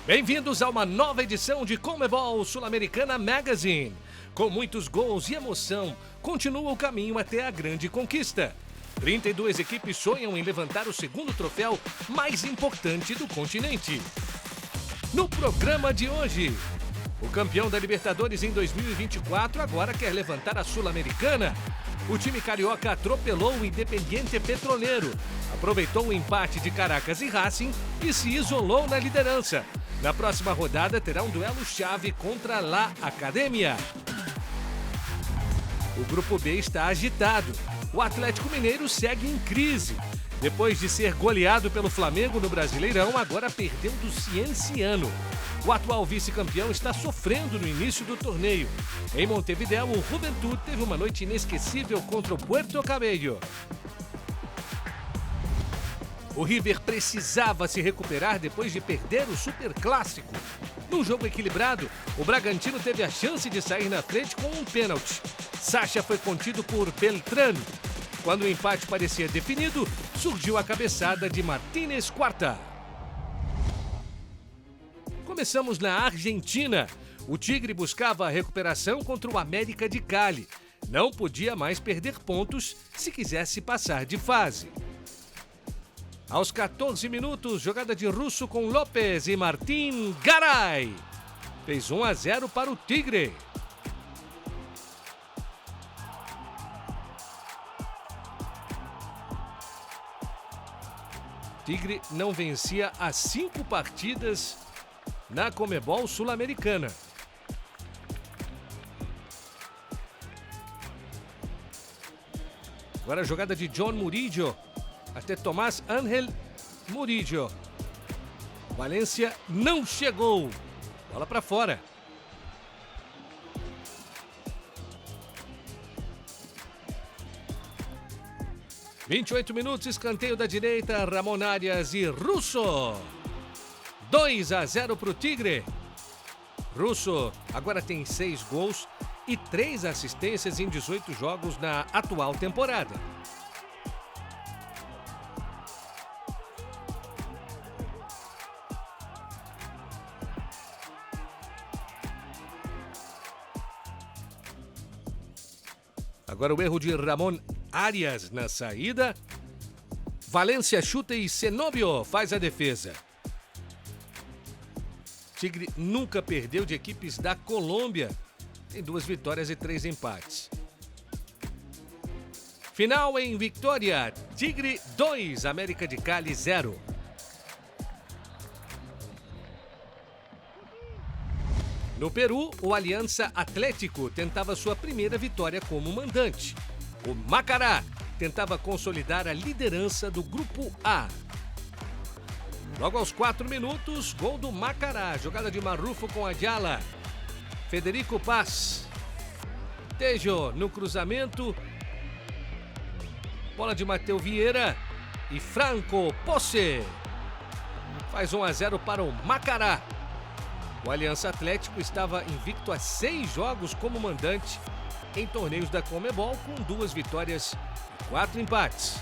Bem-vindos a uma nova edição de Conmebol Sul-Americana Magazine. Com muitos gols e emoção, continua o caminho até a grande conquista. 32 equipes sonham em levantar o segundo troféu mais importante do continente. No programa de hoje, o campeão da Libertadores em 2024 agora quer levantar a Sul-Americana. O time carioca atropelou o Independiente Petroleiro, aproveitou o empate de Caracas e Racing e se isolou na liderança. Na próxima rodada terá um duelo-chave contra La Academia. O Grupo B está agitado. O Atlético Mineiro segue em crise. Depois de ser goleado pelo Flamengo no Brasileirão, agora perdeu do Cienciano. O atual vice-campeão está sofrendo no início do torneio. Em Montevidéu, o Juventud teve uma noite inesquecível contra o Puerto Cabello. O River precisava se recuperar depois de perder o Superclássico. Num jogo equilibrado, o Bragantino teve a chance de sair na frente com um pênalti. Sacha foi contido por Beltrán. Quando o empate parecia definido, surgiu a cabeçada de Martínez Quarta. Começamos na Argentina. O Tigre buscava a recuperação contra o América de Cali. Não podia mais perder pontos se quisesse passar de fase. Aos 14 minutos, jogada de Russo com Lopes e Martín Garay. Fez 1-0 para o Tigre. Tigre não vencia há 5 partidas na Conmebol Sul-Americana. Agora a jogada de John Murillo até Tomás Ángel Murillo. Valência não chegou. Bola para fora. – 28 minutos, escanteio da direita, Ramon Arias e Russo. 2-0 para o Tigre. Russo agora tem 6 gols e 3 assistências em 18 jogos na atual temporada. Agora o erro de Ramon Arias na saída. Valência chuta e Cenobio faz a defesa. Tigre nunca perdeu de equipes da Colômbia. Tem 2 vitórias e 3 empates. Final em Vitória. Tigre 2, América de Cali 0. No Peru, o Aliança Atlético tentava sua primeira vitória como mandante. O Macará tentava consolidar a liderança do Grupo A. Logo aos 4 minutos, gol do Macará. Jogada de Marrufo com Ayala. Federico Paz. Tejo no cruzamento. Bola de Mateu Vieira. E Franco Posse. Faz 1-0 para o Macará. O Aliança Atlético estava invicto a 6 jogos como mandante em torneios da Conmebol, com 2 vitórias e 4 empates.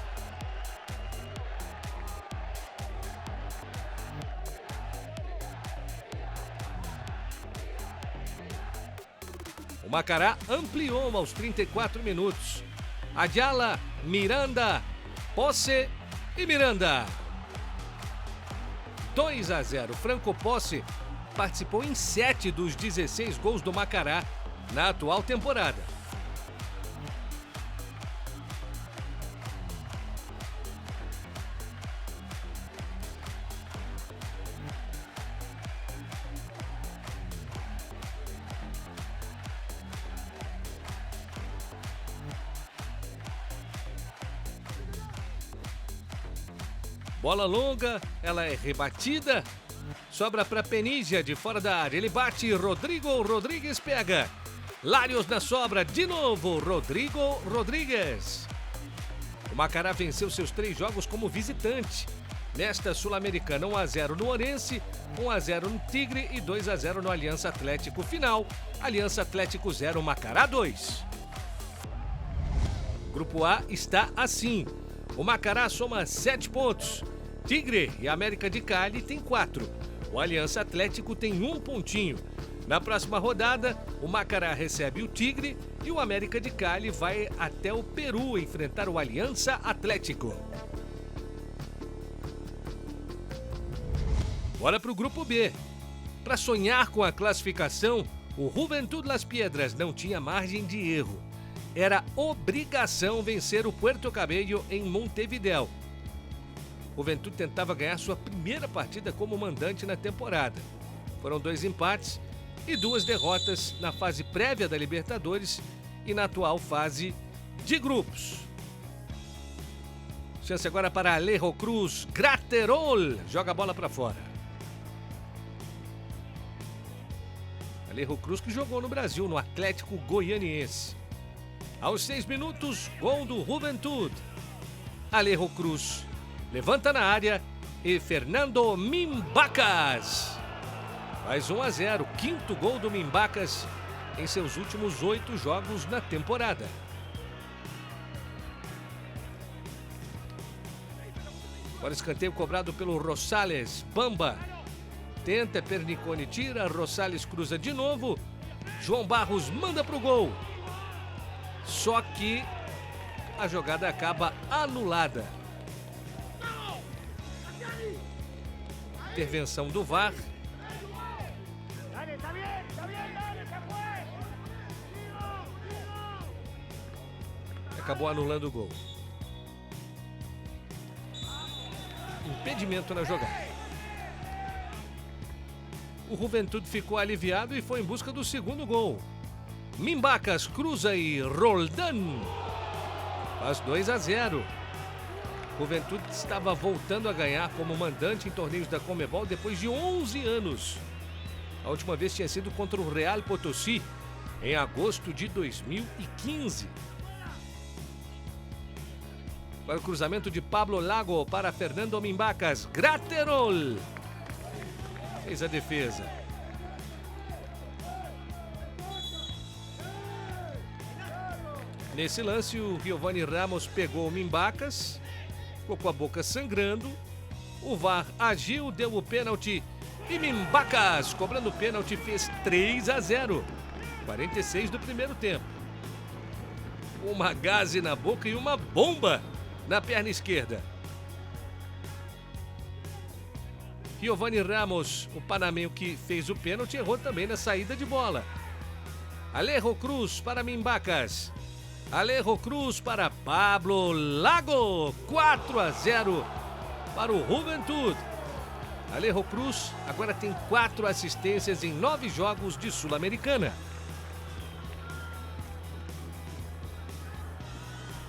O Macará ampliou aos 34 minutos. Ayala, Miranda, Posse e Miranda. 2-0. Franco Posse participou em 7 dos 16 gols do Macará na atual temporada. Bola longa, ela é rebatida. Sobra para Penija de fora da área. Ele bate, Rodrigo Rodrigues pega. Larios na sobra, de novo, Rodrigo Rodrigues. O Macará venceu seus 3 jogos como visitante. Nesta Sul-Americana, 1-0 no Orense, 1-0 no Tigre e 2-0 no Aliança Atlético. Final, Aliança Atlético 0, Macará 2. Grupo A está assim. O Macará soma 7 pontos. Tigre e América de Cali tem 4. O Aliança Atlético tem 1 pontinho. Na próxima rodada, o Macará recebe o Tigre e o América de Cali vai até o Peru enfrentar o Aliança Atlético. Bora para o Grupo B. Para sonhar com a classificação, o Juventud Las Piedras não tinha margem de erro. Era obrigação vencer o Puerto Cabello em Montevidéu. O Juventud tentava ganhar sua primeira partida como mandante na temporada. Foram 2 empates e 2 derrotas na fase prévia da Libertadores e na atual fase de grupos. Chance agora para Alejo Cruz. Graterol joga a bola para fora. Alejo Cruz que jogou no Brasil, no Atlético Goianiense. Aos 6 minutos, gol do Juventud. Alejo Cruz levanta na área e Fernando Mimbacas faz 1-0, 5º gol do Mimbacas em seus últimos 8 jogos na temporada. Agora escanteio cobrado pelo Rosales. Bamba tenta, Pernicone tira, Rosales cruza de novo. João Barros manda pro gol. Só que a jogada acaba anulada. Intervenção do VAR. Acabou anulando o gol. Impedimento na jogada. O Juventud ficou aliviado e foi em busca do 2º gol. Mimbacas cruza e Roldan faz 2-0. Juventud estava voltando a ganhar como mandante em torneios da Conmebol depois de 11 anos. A última vez tinha sido contra o Real Potosí, em agosto de 2015. Para o cruzamento de Pablo Lago para Fernando Mimbacas. Graterol fez a defesa. Nesse lance, o Giovanni Ramos pegou o Mimbacas, ficou com a boca sangrando. O VAR agiu, deu o pênalti e Mimbacas, cobrando o pênalti, fez 3-0. 46 do primeiro tempo. Uma gaze na boca e uma bomba na perna esquerda. Giovanni Ramos, o panamenho que fez o pênalti, errou também na saída de bola. Alejo Cruz para Mimbacas. Alejo Cruz para Pablo Lago. 4-0 para o Juventud. Alejo Cruz agora tem 4 assistências em 9 jogos de Sul-Americana.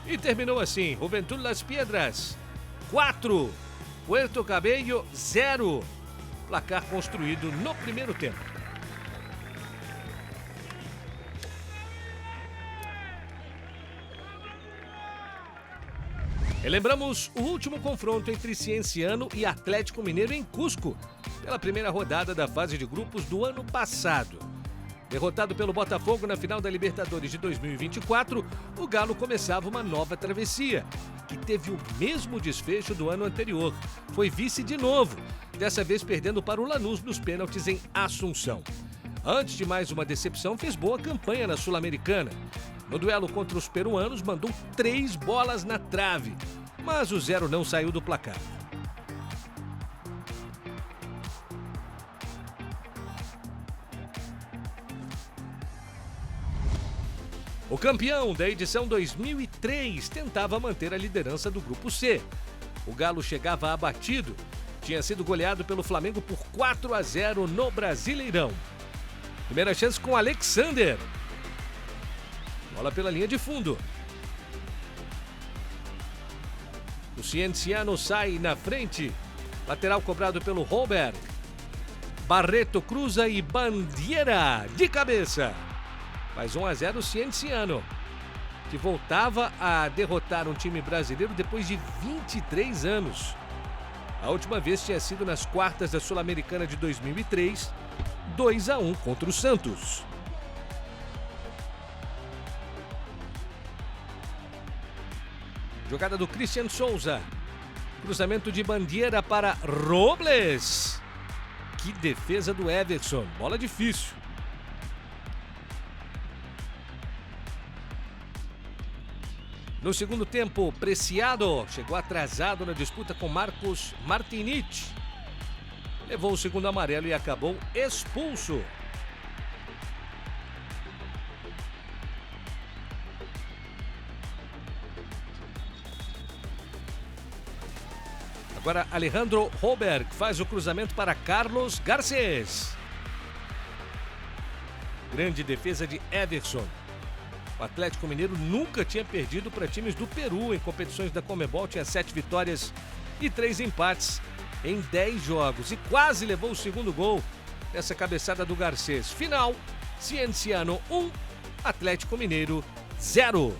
E terminou assim: Juventud Las Piedras 4, Puerto Cabello 0. Placar construído no primeiro tempo. Relembramos o último confronto entre Cienciano e Atlético Mineiro em Cusco, pela primeira rodada da fase de grupos do ano passado. Derrotado pelo Botafogo na final da Libertadores de 2024, o Galo começava uma nova travessia, que teve o mesmo desfecho do ano anterior. Foi vice de novo, dessa vez perdendo para o Lanús nos pênaltis em Assunção. Antes de mais uma decepção, fez boa campanha na Sul-Americana. No duelo contra os peruanos, mandou 3 bolas na trave, mas o 0 não saiu do placar. O campeão da edição 2003 tentava manter a liderança do Grupo C. O Galo chegava abatido, tinha sido goleado pelo Flamengo por 4-0 no Brasileirão. Primeira chance com Alexander. Bola pela linha de fundo. O Cienciano sai na frente. Lateral cobrado pelo Robert. Barreto cruza e Bandeira de cabeça. Faz 1-0 o Cienciano, que voltava a derrotar um time brasileiro depois de 23 anos. A última vez tinha sido nas quartas da Sul-Americana de 2003, 2-1 contra o Santos. Jogada do Christian Souza. Cruzamento de Bandeira para Robles. Que defesa do Everson, bola difícil. No segundo tempo, Preciado chegou atrasado na disputa com Marcos Martinich. Levou o segundo amarelo e acabou expulso. Agora Alejandro Holberg faz o cruzamento para Carlos Garcês. Grande defesa de Everson. O Atlético Mineiro nunca tinha perdido para times do Peru em competições da Conmebol. Tinha 7 vitórias e 3 empates em 10 jogos. E quase levou o segundo gol nessa cabeçada do Garcês. Final, Cienciano 1, Atlético Mineiro 0.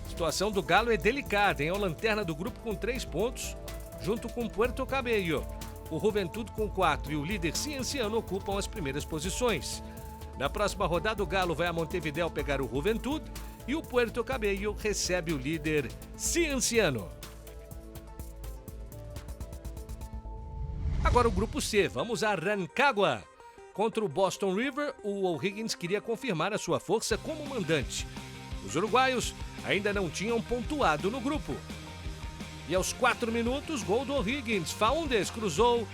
A situação do Galo é delicada, hein? É a lanterna do grupo com 3 pontos, junto com Puerto Cabello. O Juventude com 4 e o líder Cienciano ocupam as primeiras posições. Na próxima rodada, o Galo vai a Montevidéu pegar o Juventude e o Puerto Cabello recebe o líder Cienciano. Agora o grupo C, vamos a Rancagua. Contra o Boston River, o O'Higgins queria confirmar a sua força como mandante. Os uruguaios ainda não tinham pontuado no grupo. E aos 4 minutos, gol do O'Higgins. Faúndes cruzou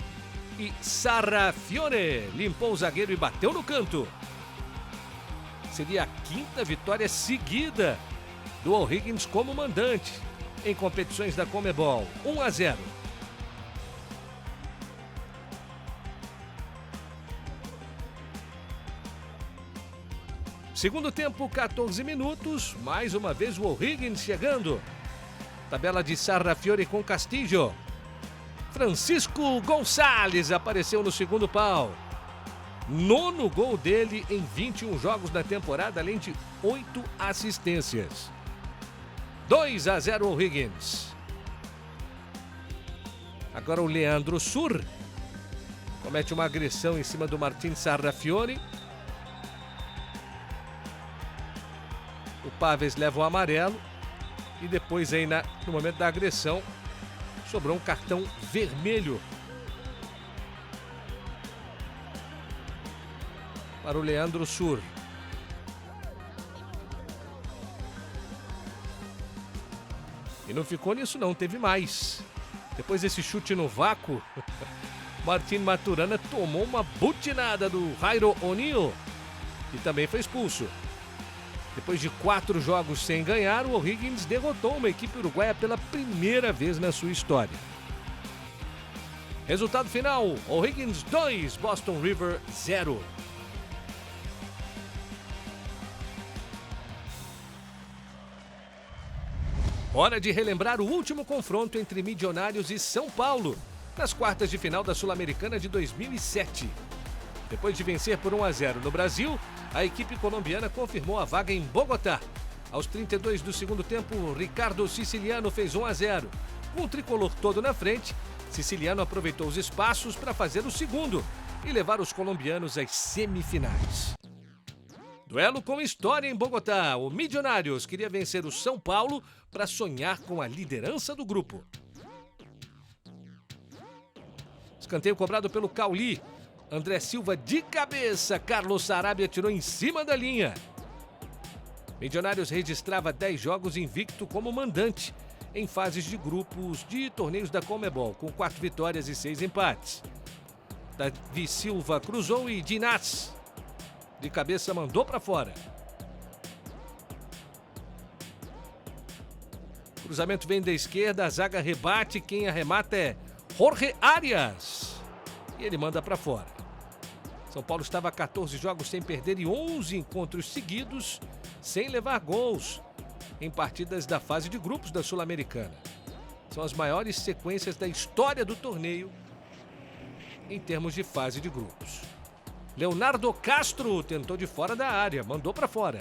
e Sarrafiore limpou o zagueiro e bateu no canto. Seria a 5ª vitória seguida do O'Higgins como mandante em competições da Conmebol. 1-0. Segundo tempo, 14 minutos. Mais uma vez o O'Higgins chegando. Tabela de Sarrafiore com Castillo. Francisco Gonçalves apareceu no segundo pau. 9º gol dele em 21 jogos da temporada, além de 8 assistências. 2-0 O'Higgins. Agora o Leandro Sur comete uma agressão em cima do Martin Sarrafiore. O Paves leva o amarelo. E depois aí no momento da agressão, sobrou um cartão vermelho para o Leandro Sur. E não ficou nisso não, teve mais. Depois desse chute no vácuo, Martin Maturana tomou uma butinada do Jairo O'Neal e também foi expulso. Depois de 4 jogos sem ganhar, o O'Higgins derrotou uma equipe uruguaia pela primeira vez na sua história. Resultado final, O'Higgins 2, Boston River 0. Hora de relembrar o último confronto entre Milionários e São Paulo, nas quartas de final da Sul-Americana de 2007. Depois de vencer por 1-0 no Brasil, a equipe colombiana confirmou a vaga em Bogotá. Aos 32 do segundo tempo, Ricardo Siciliano fez 1-0. Com o tricolor todo na frente, Siciliano aproveitou os espaços para fazer o segundo e levar os colombianos às semifinais. Duelo com história em Bogotá. O Milionários queria vencer o São Paulo para sonhar com a liderança do grupo. Escanteio cobrado pelo Cauli. André Silva de cabeça, Carlos Sarabia tirou em cima da linha. Milionários registrava 10 jogos invicto como mandante em fases de grupos de torneios da Conmebol, com 4 vitórias e 6 empates. Davi Silva cruzou e Dinás de cabeça mandou para fora. Cruzamento vem da esquerda, a zaga rebate, quem arremata é Jorge Arias. E ele manda para fora. São Paulo estava a 14 jogos sem perder e 11 encontros seguidos sem levar gols em partidas da fase de grupos da Sul-Americana. São as maiores sequências da história do torneio em termos de fase de grupos. Leonardo Castro tentou de fora da área, mandou para fora.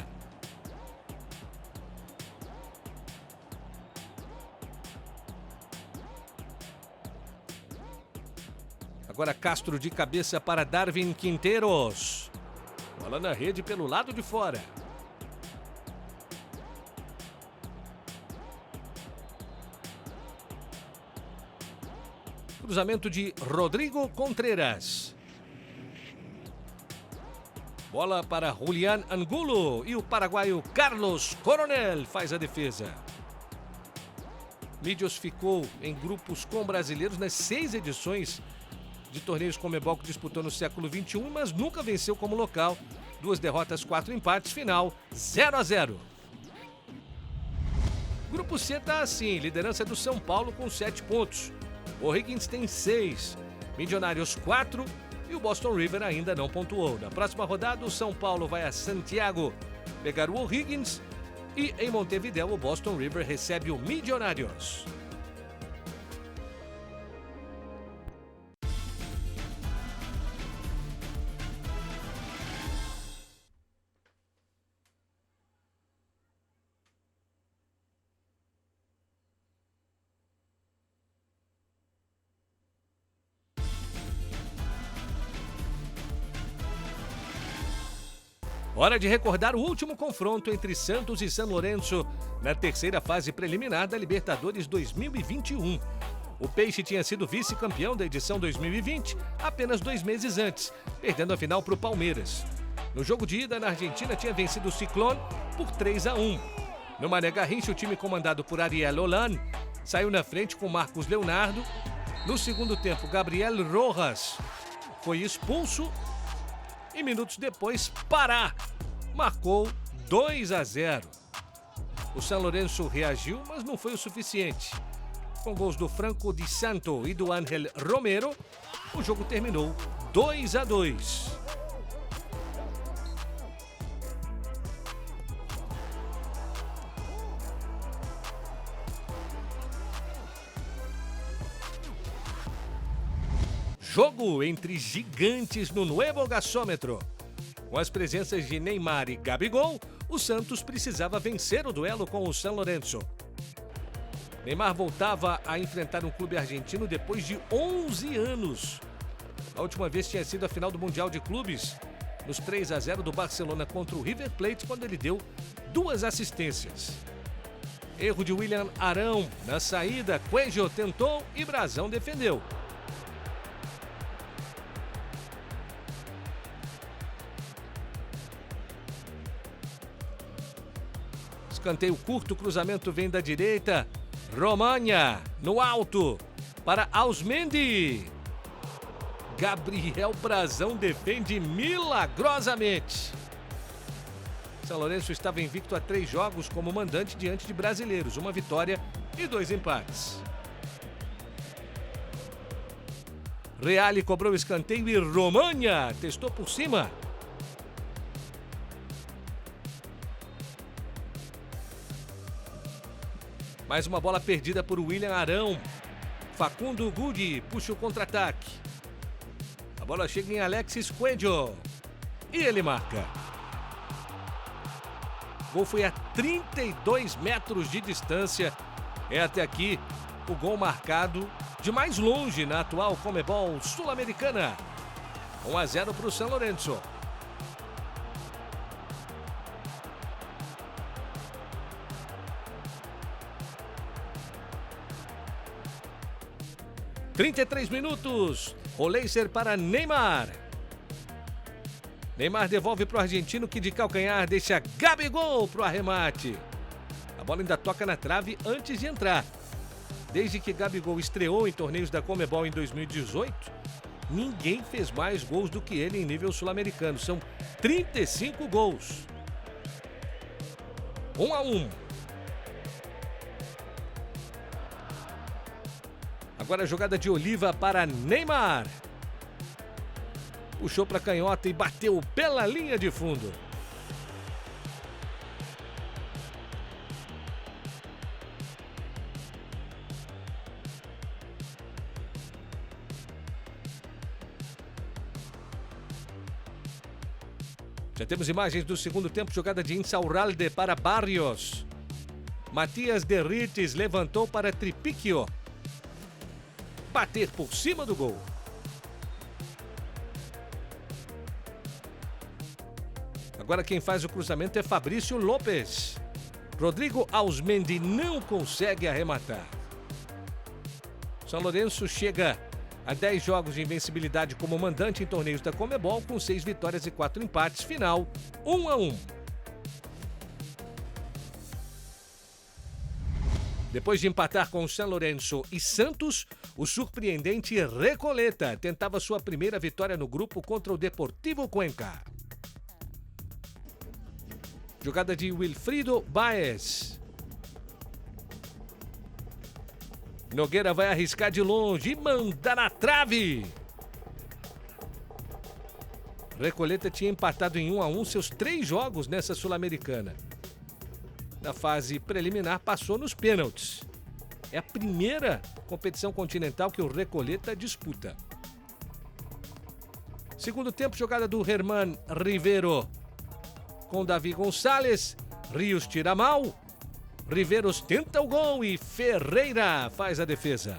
Agora Castro de cabeça para Darwin Quinteiros. Bola na rede pelo lado de fora. Cruzamento de Rodrigo Contreras. Bola para Julián Angulo e o paraguaio Carlos Coronel faz a defesa. Millos ficou em grupos com brasileiros nas 6 edições de torneios Conmebol que disputou no século XXI, mas nunca venceu como local. 2 derrotas, 4 empates, final 0-0. Grupo C tá assim, liderança do São Paulo com 7 pontos. O Higgins tem 6, Milionários 4 e o Boston River ainda não pontuou. Na próxima rodada, o São Paulo vai a Santiago pegar o Higgins e em Montevidéu o Boston River recebe o Milionários. Hora de recordar o último confronto entre Santos e São Lourenço na terceira fase preliminar da Libertadores 2021. O Peixe tinha sido vice-campeão da edição 2020 apenas 2 meses antes, perdendo a final para o Palmeiras. No jogo de ida na Argentina tinha vencido o Ciclone por 3-1. No Mané Garrincha, o time comandado por Ariel Holan saiu na frente com Marcos Leonardo. No segundo tempo, Gabriel Rojas foi expulso e minutos depois, Pará marcou 2-0. O São Lourenço reagiu, mas não foi o suficiente. Com gols do Franco Di Santo e do Ángel Romero, o jogo terminou 2-2. Jogo entre gigantes no Nuevo Gasômetro. Com as presenças de Neymar e Gabigol, o Santos precisava vencer o duelo com o São Lourenço. Neymar voltava a enfrentar um clube argentino depois de 11 anos. A última vez tinha sido a final do Mundial de Clubes, nos 3-0 do Barcelona contra o River Plate, quando ele deu 2 assistências. Erro de William Arão na saída, Coelho tentou e Brazão defendeu. Escanteio curto, cruzamento vem da direita. Romanha no alto para Ausmendi. Gabriel Brazão defende milagrosamente. São Lourenço estava invicto a 3 jogos como mandante diante de brasileiros, 1 vitória e 2 empates. Reale cobrou escanteio e Romanha testou por cima. Mais uma bola perdida por William Arão. Facundo Gudi puxa o contra-ataque. A bola chega em Alexis Coelho. E ele marca. O gol foi a 32 metros de distância. É até aqui o gol marcado de mais longe na atual Conmebol Sul-Americana. 1-0 para o São Lourenço. (33 minutos). Roleiser para Neymar. Neymar devolve para o argentino que de calcanhar deixa Gabigol para o arremate. A bola ainda toca na trave antes de entrar. Desde que Gabigol estreou em torneios da Conmebol em 2018, ninguém fez mais gols do que ele em nível sul-americano. São 35 gols. 1-1. Agora a jogada de Oliva para Neymar. Puxou para a canhota e bateu pela linha de fundo. Já temos imagens do segundo tempo, jogada de Insaurralde para Barrios. Matias Derrites levantou para Tripiquio. Bater por cima do gol. Agora quem faz o cruzamento é Fabrício Lopes. Rodrigo Ausmendi não consegue arrematar. São Lourenço chega a 10 jogos de invencibilidade como mandante em torneios da Conmebol, com 6 vitórias e 4 empates, final 1-1. Depois de empatar com o San Lorenzo e Santos, o surpreendente Recoleta tentava sua primeira vitória no grupo contra o Deportivo Cuenca. Jogada de Wilfrido Baez. Nogueira vai arriscar de longe e manda na trave. Recoleta tinha empatado em 1-1 seus 3 jogos nessa Sul-Americana. Na fase preliminar, passou nos pênaltis. É a primeira competição continental que o Recoleta disputa. Segundo tempo, jogada do Herman Rivero com Davi Gonçalves. Rios tira mal. Riveros tenta o gol e Ferreira faz a defesa.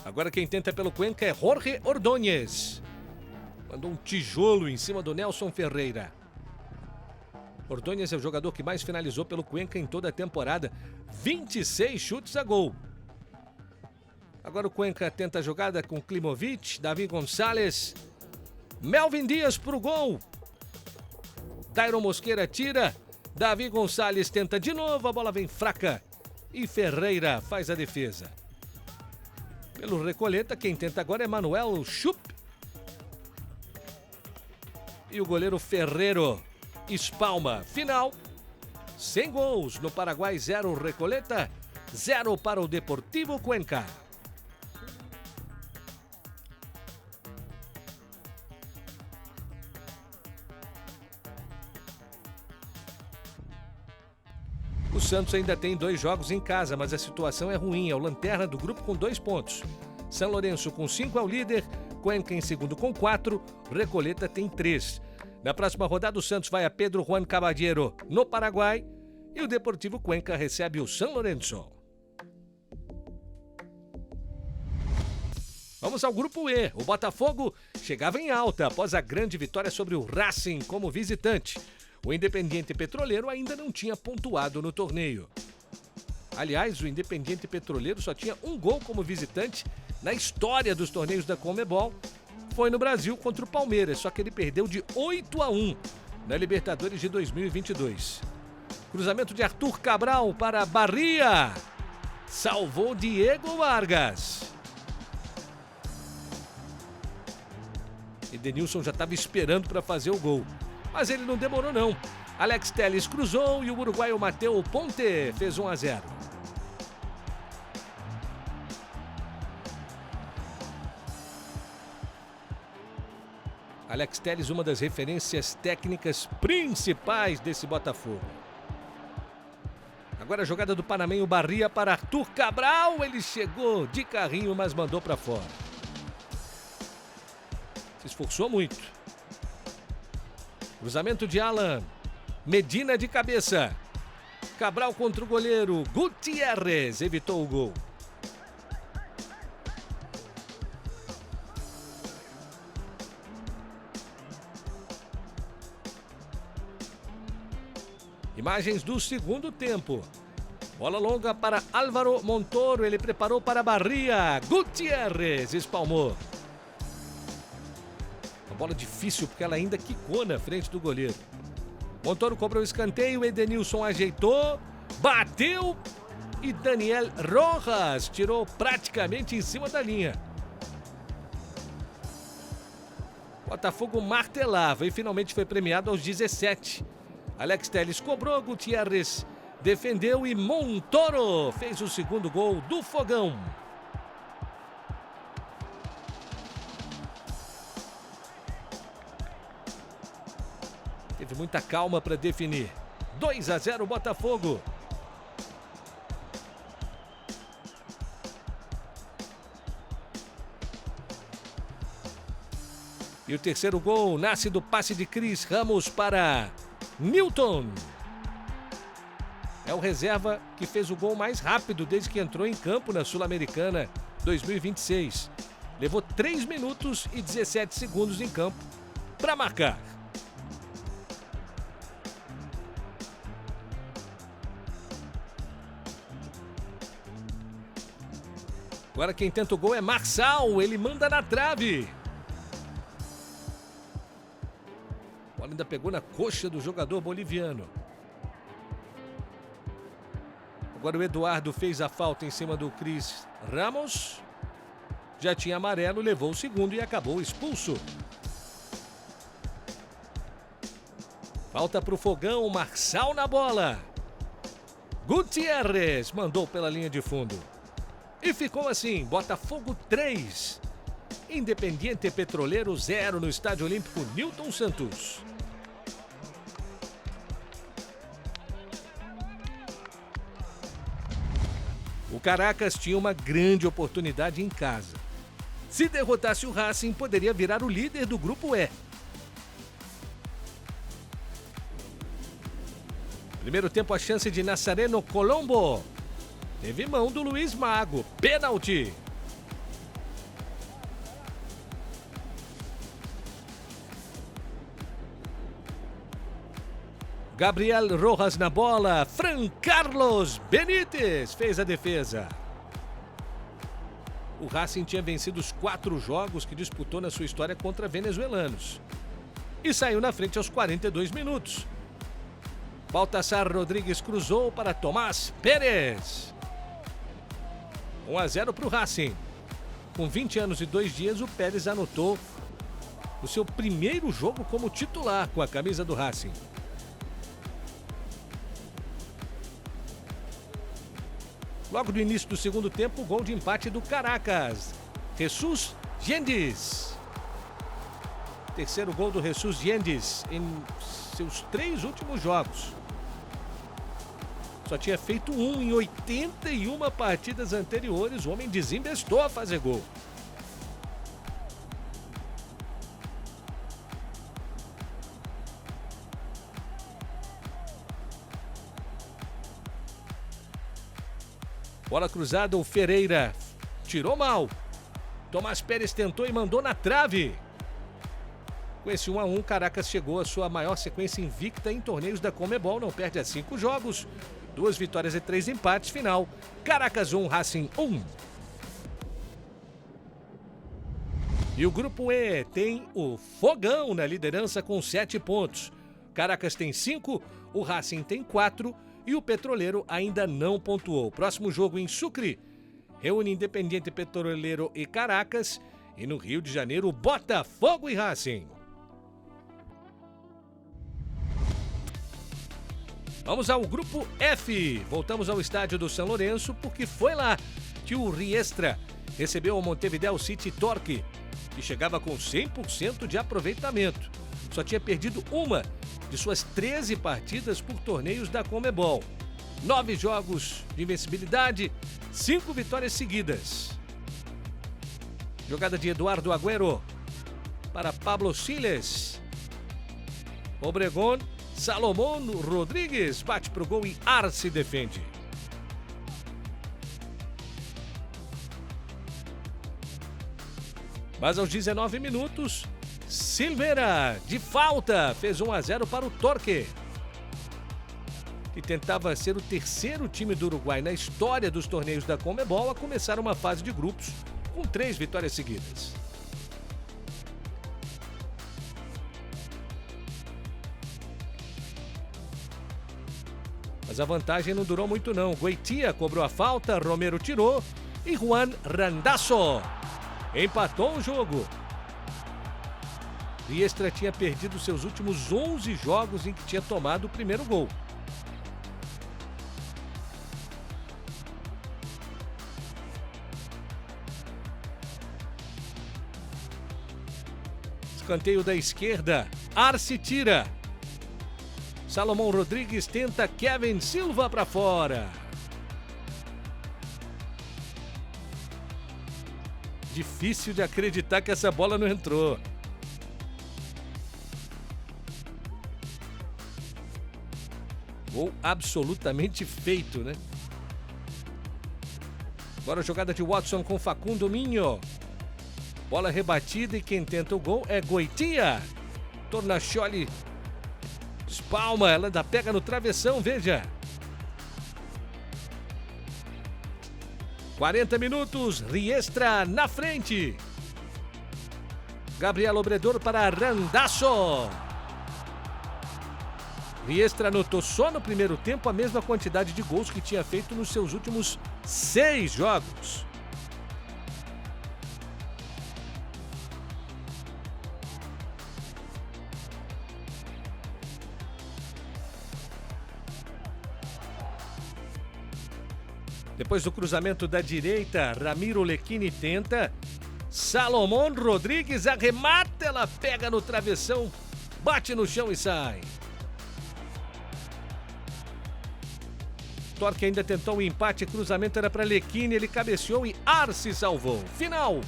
Agora quem tenta pelo Cuenca é Jorge Ordóñez. Mandou um tijolo em cima do Nelson Ferreira. Ordóñez é o jogador que mais finalizou pelo Cuenca em toda a temporada. 26 chutes a gol. Agora o Cuenca tenta a jogada com Klimovic, Davi Gonçalves. Melvin Dias pro gol. Dairon Mosqueira tira. Davi Gonçalves tenta de novo, a bola vem fraca. E Ferreira faz a defesa. Pelo Recoleta, quem tenta agora é Manuel Chup. E o goleiro Ferreiro espalma. Final, sem gols. No Paraguai, 0 Recoleta, 0 para o Deportivo Cuenca. O Santos ainda tem 2 jogos em casa, mas a situação é ruim. É o lanterna do grupo com 2 pontos. São Lourenço com 5 é o líder, Cuenca em segundo com 4, Recoleta tem 3. Na próxima rodada, o Santos vai a Pedro Juan Caballero, no Paraguai, e o Deportivo Cuenca recebe o São Lourenço. Vamos ao grupo E. O Botafogo chegava em alta após a grande vitória sobre o Racing como visitante. O Independiente Petroleiro ainda não tinha pontuado no torneio. Aliás, o Independiente Petroleiro só tinha 1 gol como visitante na história dos torneios da Conmebol. Foi no Brasil contra o Palmeiras, só que ele perdeu de 8-1 na Libertadores de 2022. Cruzamento de Arthur Cabral para Barria. Salvou Diego Vargas. Edenilson já estava esperando para fazer o gol, mas ele não demorou não. Alex Telles cruzou e o uruguaio Mateu Ponte fez 1-0. Alex Telles, uma das referências técnicas principais desse Botafogo. Agora a jogada do panamenho Barria para Arthur Cabral. Ele chegou de carrinho, mas mandou para fora. Se esforçou muito. Cruzamento de Alan. Medina de cabeça. Cabral contra o goleiro Gutierrez. Evitou o gol. Imagens do segundo tempo. Bola longa para Álvaro Montoro. Ele preparou para Barria. Gutierrez espalmou. Uma bola difícil porque ela ainda quicou na frente do goleiro. Montoro cobrou o escanteio. Edenilson ajeitou. Bateu. E Daniel Rojas tirou praticamente em cima da linha. Botafogo martelava e finalmente foi premiado aos 17. Alex Telles cobrou, Gutierrez defendeu e Montoro fez o segundo gol do Fogão. Teve muita calma para definir. 2-0 Botafogo. E o terceiro gol nasce do passe de Cris Ramos para Newton. É o reserva que fez o gol mais rápido desde que entrou em campo na Sul-Americana 2026. Levou 3 minutos e 17 segundos em campo para marcar. Agora quem tenta o gol é Marçal, ele manda na trave. A bola ainda pegou na coxa do jogador boliviano. Agora o Eduardo fez a falta em cima do Cris Ramos. Já tinha amarelo, levou o segundo e acabou expulso. Falta para o Fogão, Marçal na bola. Gutierrez mandou pela linha de fundo. E ficou assim, Botafogo 3. Independiente Petroleiro 0 no Estádio Olímpico Newton Santos. O Caracas tinha uma grande oportunidade em casa. Se derrotasse o Racing, poderia virar o líder do Grupo E. Primeiro tempo, a chance de Nazareno Colombo. Teve mão do Luiz Mago. Pênalti. Gabriel Rojas na bola. Fran Carlos Benítez fez a defesa. O Racing tinha vencido os 4 jogos que disputou na sua história contra venezuelanos. E saiu na frente aos 42 minutos. Baltasar Rodrigues cruzou para Tomás Pérez. 1-0 para o Racing. Com 20 anos e 2 dias, o Pérez anotou o seu primeiro jogo como titular com a camisa do Racing. Logo no início do segundo tempo, o gol de empate do Caracas. Jesus Gendes. Terceiro gol do Jesus Gendes em seus 3 últimos jogos. Só tinha feito um em 81 partidas anteriores. O homem desinvestou a fazer gol. Bola cruzada, o Ferreira tirou mal. Tomás Pérez tentou e mandou na trave. Com esse 1-1, Caracas chegou à sua maior sequência invicta em torneios da Conmebol. Não perde a 5 jogos, 2 vitórias e 3 empates. Final, Caracas 1, Racing 1. E o Grupo E tem o Fogão na liderança com 7 pontos. Caracas tem 5, o Racing tem 4 e o Petroleiro ainda não pontuou. Próximo jogo em Sucre reúne Independiente Petroleiro e Caracas. E no Rio de Janeiro, Botafogo e Racing. Vamos ao Grupo F. Voltamos ao estádio do São Lourenço porque foi lá que o Riestra recebeu o Montevideo City Torque, que chegava com 100% de aproveitamento. Só tinha perdido uma de suas 13 partidas por torneios da Conmebol. 9 jogos de invencibilidade, 5 vitórias seguidas. Jogada de Eduardo Agüero para Pablo Siles. Obregón, Salomón Rodrigues bate pro gol e Arce defende. Mas aos 19 minutos, Silveira, de falta, fez 1-0 para o Torque, que tentava ser o terceiro time do Uruguai na história dos torneios da Conmebol a começar uma fase de grupos com 3 vitórias seguidas. Mas a vantagem não durou muito não. Goitia cobrou a falta, Romero tirou e Juan Randazzo empatou o jogo. Riestra tinha perdido seus últimos 11 jogos em que tinha tomado o primeiro gol. Escanteio da esquerda, Arce tira. Salomão Rodrigues tenta, Kevin Silva para fora. Difícil de acreditar que essa bola não entrou. Gol absolutamente feito, né? Agora a jogada de Watson com Facundo Minho. Bola rebatida e quem tenta o gol é Goitia. Tornacholi espalma, ela ainda pega no travessão, veja. 40 minutos, Riestra na frente. Gabriel Obredor para Randaço. Riestra anotou só no primeiro tempo a mesma quantidade de gols que tinha feito nos seus últimos 6 jogos. Depois do cruzamento da direita, Ramiro Lecchini tenta. Salomão Rodrigues arremata, ela pega no travessão, bate no chão e sai. Torque ainda tentou o empate, cruzamento era para Lecchini, ele cabeceou e Arce salvou. Final,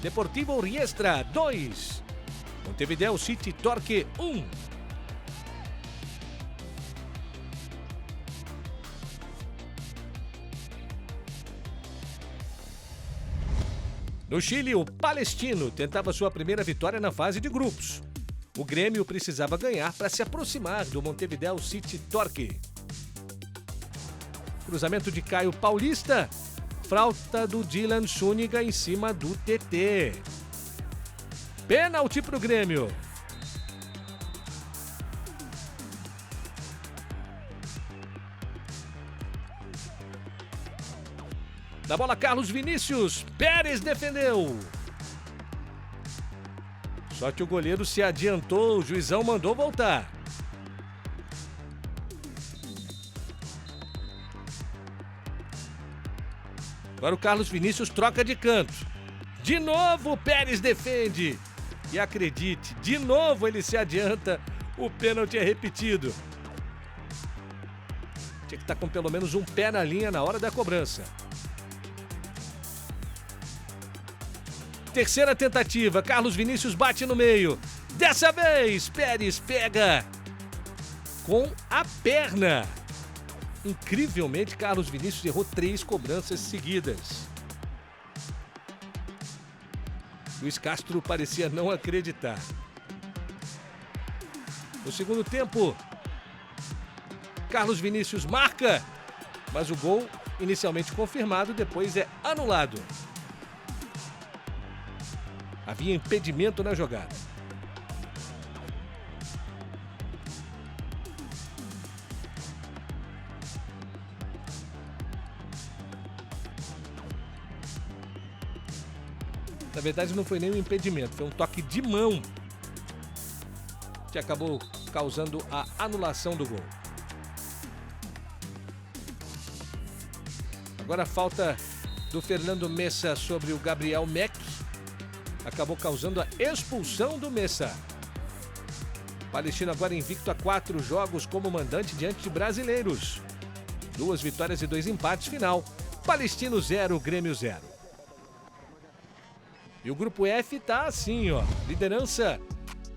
Deportivo Riestra 2, Montevideo City Torque 1. No Chile, o Palestino tentava sua primeira vitória na fase de grupos. O Grêmio precisava ganhar para se aproximar do Montevideo City Torque. Cruzamento de Caio Paulista. Falta do Dylan Zúñiga em cima do TT. Pênalti para o Grêmio. Na bola, Carlos Vinícius. Pérez defendeu. Só que o goleiro se adiantou, o juizão mandou voltar. Agora o Carlos Vinícius troca de canto. De novo o Pérez defende. E acredite, de novo ele se adianta. O pênalti é repetido. Tinha que estar com pelo menos um pé na linha na hora da cobrança. Terceira tentativa, Carlos Vinícius bate no meio. Dessa vez, Pérez pega com a perna. Incrivelmente, Carlos Vinícius errou 3 cobranças seguidas. Luiz Castro parecia não acreditar. No segundo tempo, Carlos Vinícius marca, mas o gol, inicialmente confirmado, depois é anulado. Havia impedimento na jogada. Na verdade, não foi nem um impedimento, foi um toque de mão que acabou causando a anulação do gol. Agora a falta do Fernando Messa sobre o Gabriel Meck acabou causando a expulsão do Messa. Palestino agora invicto a 4 jogos como mandante diante de brasileiros. 2 vitórias e 2 empates, final. Palestino 0, Grêmio 0. E o grupo F tá assim, ó. Liderança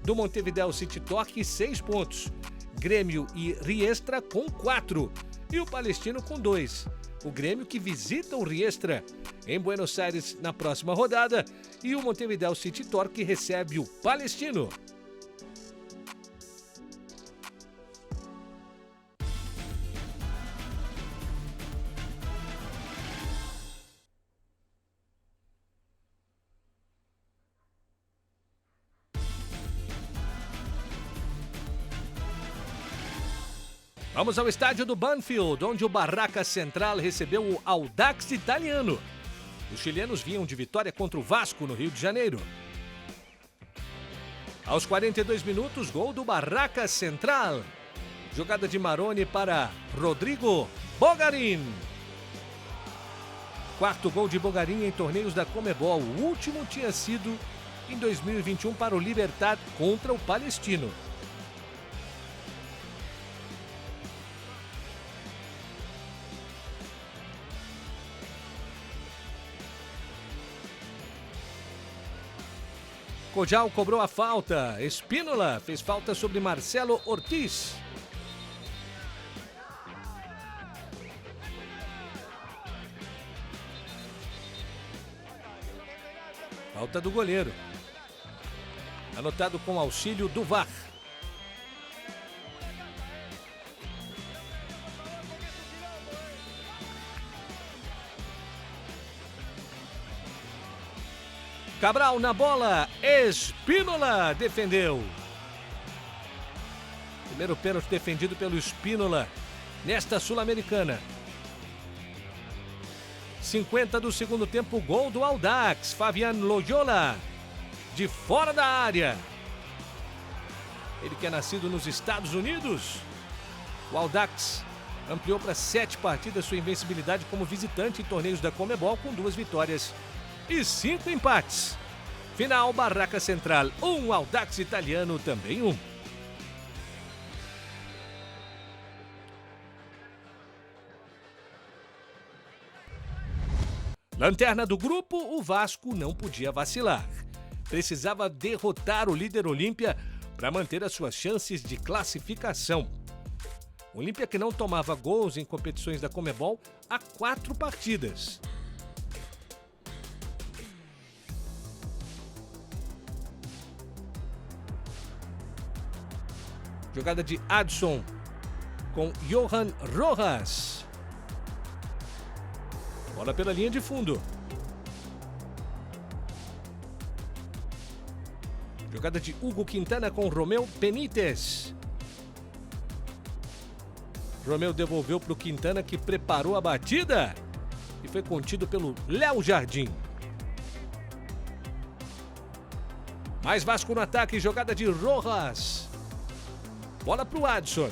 do Montevideo City Torque, 6 pontos. Grêmio e Riestra com 4. E o Palestino com 2. O Grêmio que visita o Riestra em Buenos Aires na próxima rodada. E o Montevideo City Torque recebe o Palestino. Vamos ao estádio do Banfield, onde o Barraca Central recebeu o Audax Italiano. Os chilenos vinham de vitória contra o Vasco no Rio de Janeiro. Aos 42 minutos, gol do Barraca Central. Jogada de Maroni para Rodrigo Bogarín. 4º gol de Bogarín em torneios da Conmebol. O último tinha sido em 2021 para o Libertad contra o Palestino. Cojal cobrou a falta. Espínola fez falta sobre Marcelo Ortiz. Falta do goleiro. Anotado com auxílio do VAR. Cabral na bola, Spínola defendeu. Primeiro pênalti defendido pelo Spínola nesta Sul-Americana. 50 do segundo tempo, gol do Audax, Fabián Loyola, de fora da área. Ele que é nascido nos Estados Unidos. O Audax ampliou para 7 partidas sua invencibilidade como visitante em torneios da Conmebol, com 2 vitórias e 5 empates. Final, Barraca Central 1, Audax Italiano também 1. Lanterna do grupo, o Vasco não podia vacilar. Precisava derrotar o líder Olímpia para manter as suas chances de classificação. Olímpia que não tomava gols em competições da Conmebol há 4 partidas. Jogada de Adson com Johan Rojas. Bola pela linha de fundo. Jogada de Hugo Quintana com Romeu Benítez. Romeu devolveu para o Quintana, que preparou a batida e foi contido pelo Léo Jardim. Mais Vasco no ataque, jogada de Rojas. Bola para o Adson.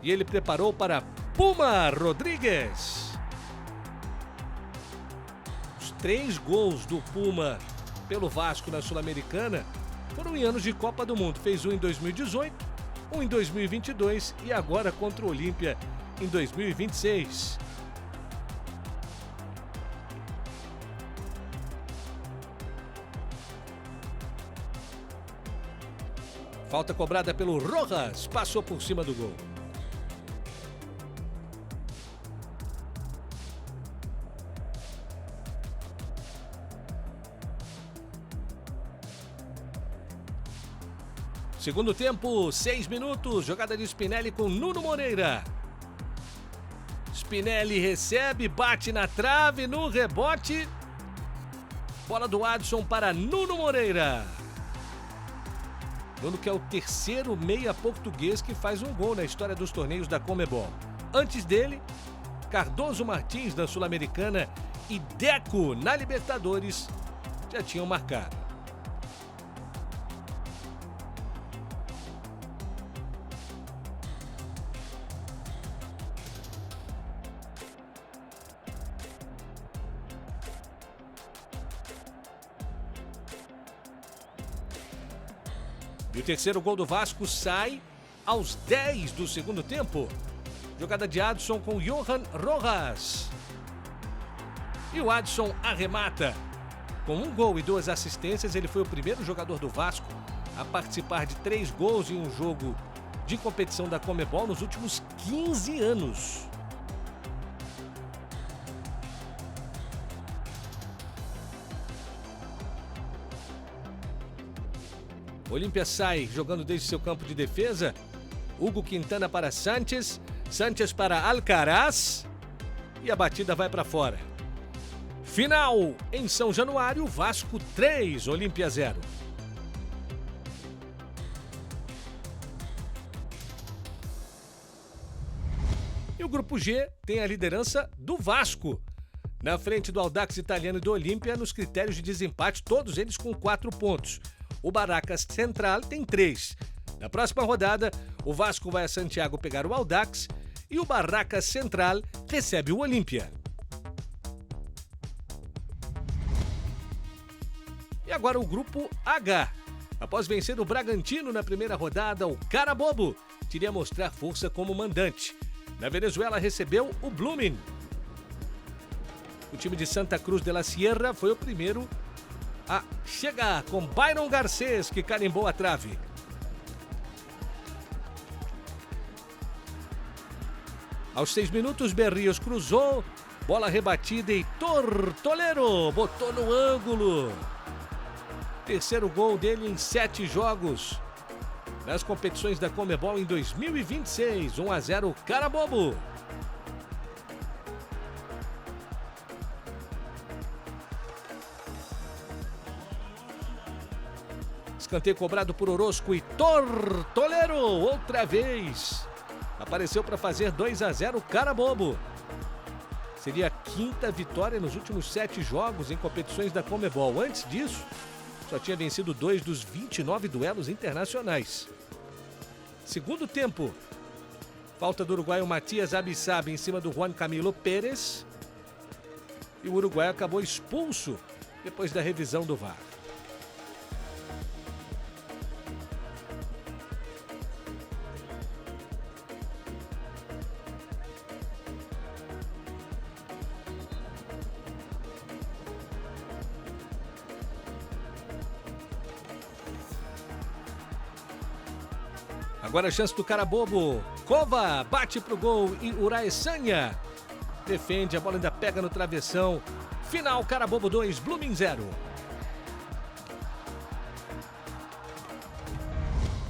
E ele preparou para Puma Rodrigues. Os 3 gols do Puma pelo Vasco na Sul-Americana foram em anos de Copa do Mundo. Fez um em 2018, um em 2022 e agora contra o Olímpia em 2026. Falta cobrada pelo Rojas, passou por cima do gol. Segundo tempo, 6 minutos, jogada de Spinelli com Nuno Moreira. Spinelli recebe, bate na trave, no rebote. Bola do Adson para Nuno Moreira. Nuno que é o terceiro meia português que faz um gol na história dos torneios da Conmebol. Antes dele, Cardoso Martins na Sul-Americana e Deco na Libertadores já tinham marcado. E o terceiro gol do Vasco sai aos 10 do segundo tempo. Jogada de Adson com Johan Rojas. E o Adson arremata. Com 1 gol e 2 assistências, ele foi o primeiro jogador do Vasco a participar de 3 gols em um jogo de competição da Conmebol nos últimos 15 anos. Olímpia sai jogando desde seu campo de defesa. Hugo Quintana para Sánchez. Sánchez para Alcaraz. E a batida vai para fora. Final em São Januário, Vasco 3, Olímpia 0. E o grupo G tem a liderança do Vasco, na frente do Audax Italiano e do Olímpia nos critérios de desempate, todos eles com 4 pontos. O Barraca Central tem 3. Na próxima rodada, o Vasco vai a Santiago pegar o Audax e o Barraca Central recebe o Olímpia. E agora o grupo H. Após vencer o Bragantino na primeira rodada, o Carabobo teria mostrar força como mandante. Na Venezuela recebeu o Blooming. O time de Santa Cruz de la Sierra foi o primeiro a chegar com Byron Garcês, que carimbou a trave. Aos 6 minutos, Berrios cruzou, bola rebatida e Tortolero botou no ângulo. Terceiro gol dele em 7 jogos nas competições da Conmebol em 2026. 1-0 Carabobo. Escanteio cobrado por Orozco e Tortolero outra vez. Apareceu para fazer 2-0 o cara bobo. Seria a quinta vitória nos últimos 7 jogos em competições da Conmebol. Antes disso, só tinha vencido 2 dos 29 duelos internacionais. Segundo tempo. Falta do uruguaio Matias Abissab em cima do Juan Camilo Pérez. E o uruguaio acabou expulso depois da revisão do VAR. Agora a chance do cara bobo. Cova bate pro gol e Uraesanha defende, a bola ainda pega no travessão. Final, cara bobo 2, Blooming 0.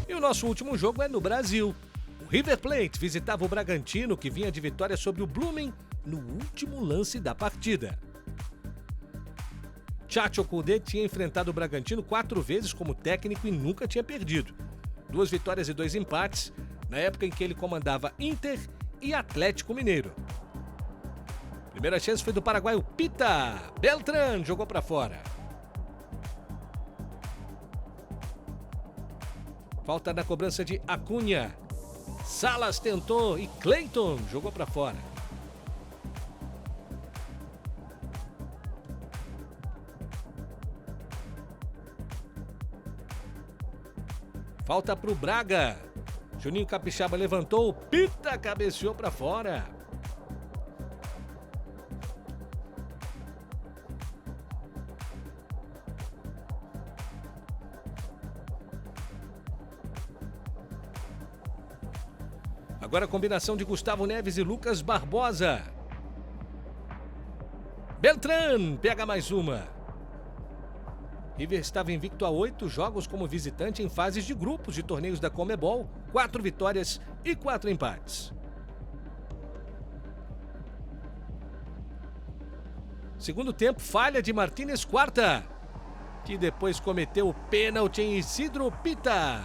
E o nosso último jogo é no Brasil. O River Plate visitava o Bragantino, que vinha de vitória sobre o Blooming no último lance da partida. Chacho Coudet tinha enfrentado o Bragantino 4 vezes como técnico e nunca tinha perdido. 2 vitórias e 2 empates, na época em que ele comandava Inter e Atlético Mineiro. Primeira chance foi do paraguaio Pita. Beltrán jogou para fora. Falta na cobrança de Acunha. Salas tentou e Cleiton jogou para fora. Falta para o Braga. Juninho Capixaba levantou, Pita cabeceou para fora. Agora a combinação de Gustavo Neves e Lucas Barbosa. Beltrán pega mais uma. River estava invicto a 8 jogos como visitante em fases de grupos de torneios da Conmebol, 4 vitórias e 4 empates. Segundo tempo, falha de Martínez Quarta, que depois cometeu o pênalti em Isidro Pita.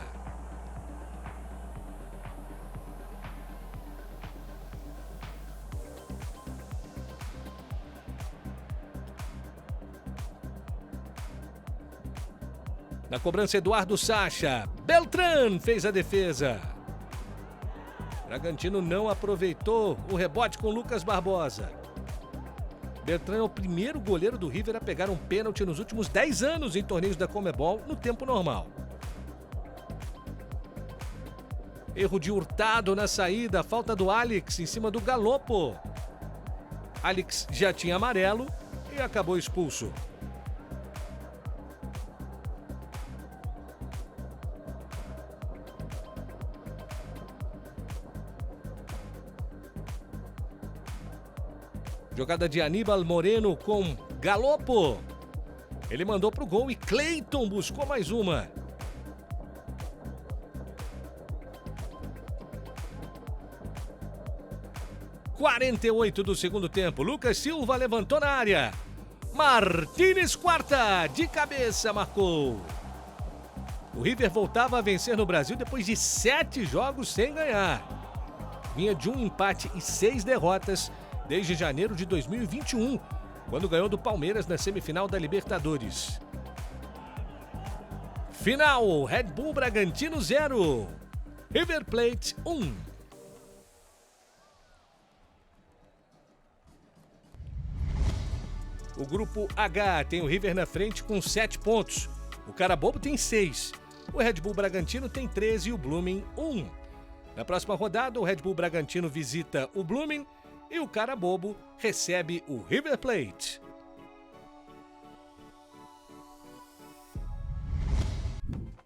Na cobrança, Eduardo Sacha. Beltrán fez a defesa. Bragantino não aproveitou o rebote com Lucas Barbosa. Beltrán é o primeiro goleiro do River a pegar um pênalti nos últimos 10 anos em torneios da Conmebol no tempo normal. Erro de Hurtado na saída, falta do Alex em cima do Galopo. Alex já tinha amarelo e acabou expulso. Jogada de Aníbal Moreno com Galopo. Ele mandou pro gol e Cleiton buscou mais uma. (48 do segundo tempo). Lucas Silva levantou na área. Martínez Quarta, de cabeça, marcou. O River voltava a vencer no Brasil depois de 7 jogos sem ganhar. Vinha de um empate e 6 derrotas desde janeiro de 2021, quando ganhou do Palmeiras na semifinal da Libertadores. Final, Red Bull Bragantino 0, River Plate 1. O grupo H tem o River na frente com 7 pontos. O cara bobo tem 6. O Red Bull Bragantino tem 13 e o Blooming 1. Na próxima rodada, o Red Bull Bragantino visita o Blooming e o cara bobo recebe o River Plate.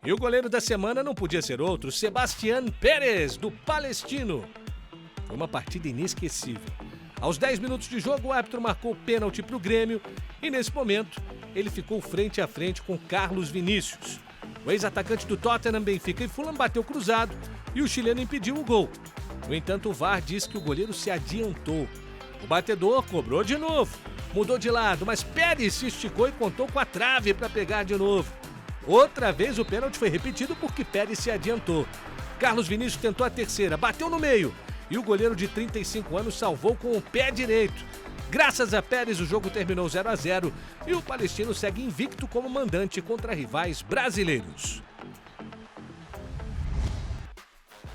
E o goleiro da semana não podia ser outro, Sebastián Pérez, do Palestino. Foi uma partida inesquecível. Aos 10 minutos de jogo, o árbitro marcou pênalti para o Grêmio e, nesse momento, ele ficou frente a frente com Carlos Vinícius. O ex-atacante do Tottenham, Benfica e Fulham bateu cruzado e o chileno impediu o gol. No entanto, o VAR diz que o goleiro se adiantou. O batedor cobrou de novo, mudou de lado, mas Pérez se esticou e contou com a trave para pegar de novo. Outra vez o pênalti foi repetido porque Pérez se adiantou. Carlos Vinícius tentou a terceira, bateu no meio e o goleiro de 35 anos salvou com o pé direito. Graças a Pérez, o jogo terminou 0-0 e o palestino segue invicto como mandante contra rivais brasileiros.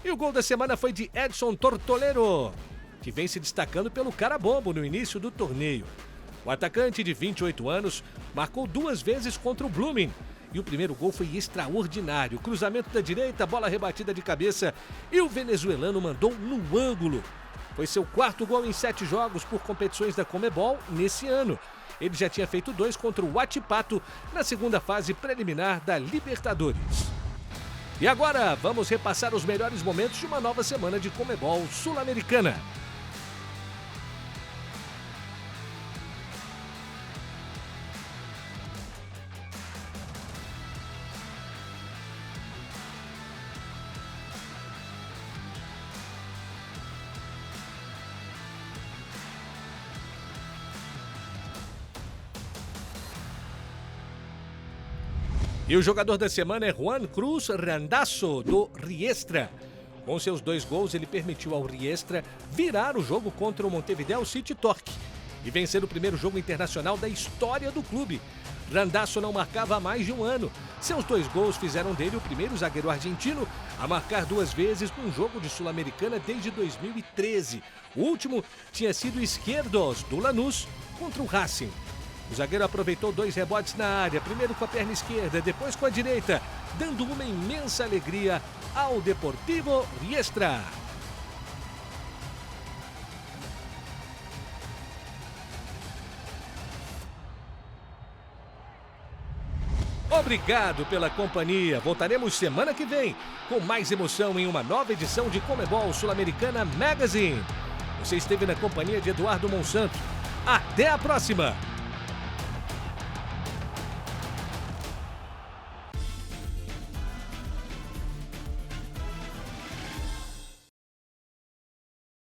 E o gol da semana foi de Edson Tortolero, que vem se destacando pelo cara-bombo no início do torneio. O atacante de 28 anos marcou 2 vezes contra o Blooming. E o primeiro gol foi extraordinário. Cruzamento da direita, bola rebatida de cabeça e o venezuelano mandou no ângulo. Foi seu 4º gol em 7 jogos por competições da Conmebol nesse ano. Ele já tinha feito 2 contra o Huachipato na segunda fase preliminar da Libertadores. E agora vamos repassar os melhores momentos de uma nova semana de Conmebol Sul-Americana. E o jogador da semana é Juan Cruz Randazzo, do Riestra. Com seus 2 gols, ele permitiu ao Riestra virar o jogo contra o Montevideo City Torque e vencer o primeiro jogo internacional da história do clube. Randazzo não marcava há mais de um ano. Seus 2 gols fizeram dele o primeiro zagueiro argentino a marcar 2 vezes num jogo de Sul-Americana desde 2013. O último tinha sido Izquierdos, do Lanús, contra o Racing. O zagueiro aproveitou 2 rebotes na área, primeiro com a perna esquerda, depois com a direita, dando uma imensa alegria ao Deportivo Riestra. Obrigado pela companhia. Voltaremos semana que vem com mais emoção em uma nova edição de Conmebol Sul-Americana Magazine. Você esteve na companhia de Eduardo Monsanto. Até a próxima!